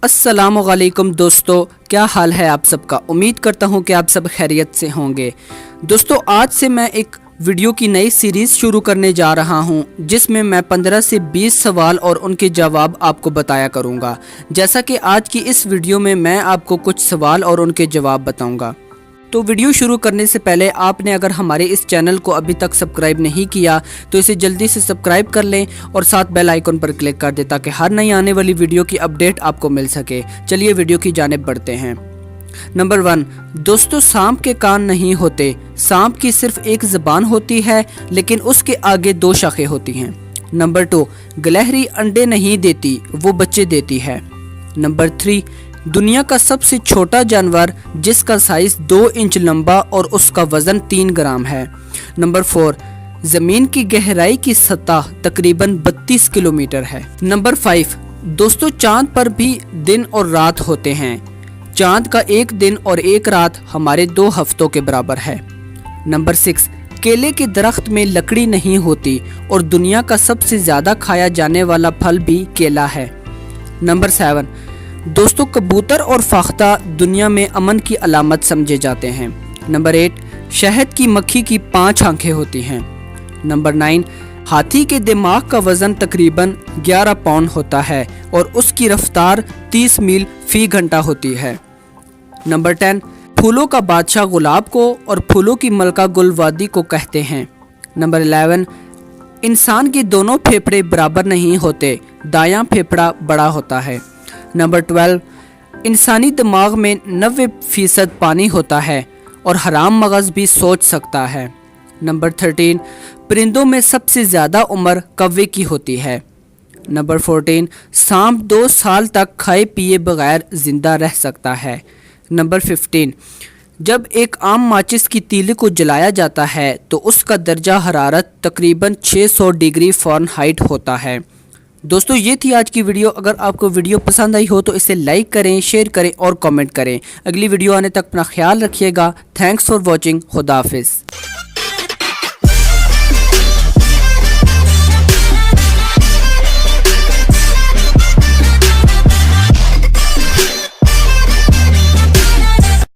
अस्सलामुअलैकुम दोस्तों, क्या हाल है आप सबका। उम्मीद करता हूँ कि आप सब खैरियत से होंगे। दोस्तों, आज से मैं एक वीडियो की नई सीरीज़ शुरू करने जा रहा हूँ जिसमें मैं 15 से 20 सवाल और उनके जवाब आपको बताया करूँगा। जैसा कि आज की इस वीडियो में मैं आपको कुछ सवाल और उनके जवाब बताऊँगा। तो वीडियो शुरू करने से पहले आपने अगर हमारे इस चैनल को अभी तक सब्सक्राइब नहीं किया तो इसे जल्दी से सब्सक्राइब कर लें और साथ बेल आइकन पर क्लिक कर दें ताकि हर नई आने वाली वीडियो की अपडेट आपको मिल सके। चलिए वीडियो की जानिब बढ़ते हैं। नंबर 1, दोस्तों, सांप के कान नहीं होते। सांप की सिर्फ एक ज़बान होती है लेकिन उसके आगे 2 शाखें होती हैं। नंबर 2, गिलहरी अंडे नहीं देती, वो बच्चे देती है। नंबर 3, दुनिया का सबसे छोटा जानवर जिसका साइज 2 इंच लंबा और उसका वजन 3 ग्राम है। नंबर 4, जमीन की गहराई की सतह तकरीबन 32 किलोमीटर है। नंबर 5, दोस्तों, चांद पर भी दिन और रात होते हैं। चांद का एक दिन और एक रात हमारे 2 हफ्तों के बराबर है। नंबर 6, केले के दरख्त में लकड़ी नहीं होती और दुनिया का सबसे ज्यादा खाया जाने वाला फल भी केला है। नंबर 7, दोस्तों, कबूतर और फाख्ता दुनिया में अमन की अलामत समझे जाते हैं। नंबर 8, शहद की मक्खी की 5 आंखें होती हैं। नंबर 9, हाथी के दिमाग का वजन तकरीबन 11 पाउंड होता है और उसकी रफ्तार 30 मील फी घंटा होती है। नंबर 10, फूलों का बादशाह गुलाब को और फूलों की मलका गुलवादी को कहते हैं। नंबर 11, इंसान के दोनों फेफड़े बराबर नहीं होते, दायां फेफड़ा बड़ा होता है। नंबर 12, इंसानी दिमाग में 90% पानी होता है और हराम मगज़ भी सोच सकता है। नंबर 13, परिंदों में सबसे ज़्यादा उम्र कौवे की होती है। नंबर 14, सांप 2 साल तक खाए पिए बगैर ज़िंदा रह सकता है। नंबर 15, जब एक आम माचिस की तीली को जलाया जाता है तो उसका दर्जा हरारत तकरीबन 600 डिग्री फ़ारेनहाइट होता है। दोस्तों, ये थी आज की वीडियो। अगर आपको वीडियो पसंद आई हो तो इसे लाइक करें, शेयर करें और कमेंट करें। अगली वीडियो आने तक अपना ख्याल रखिएगा। Thanks for watching. खुदा हाफिज़।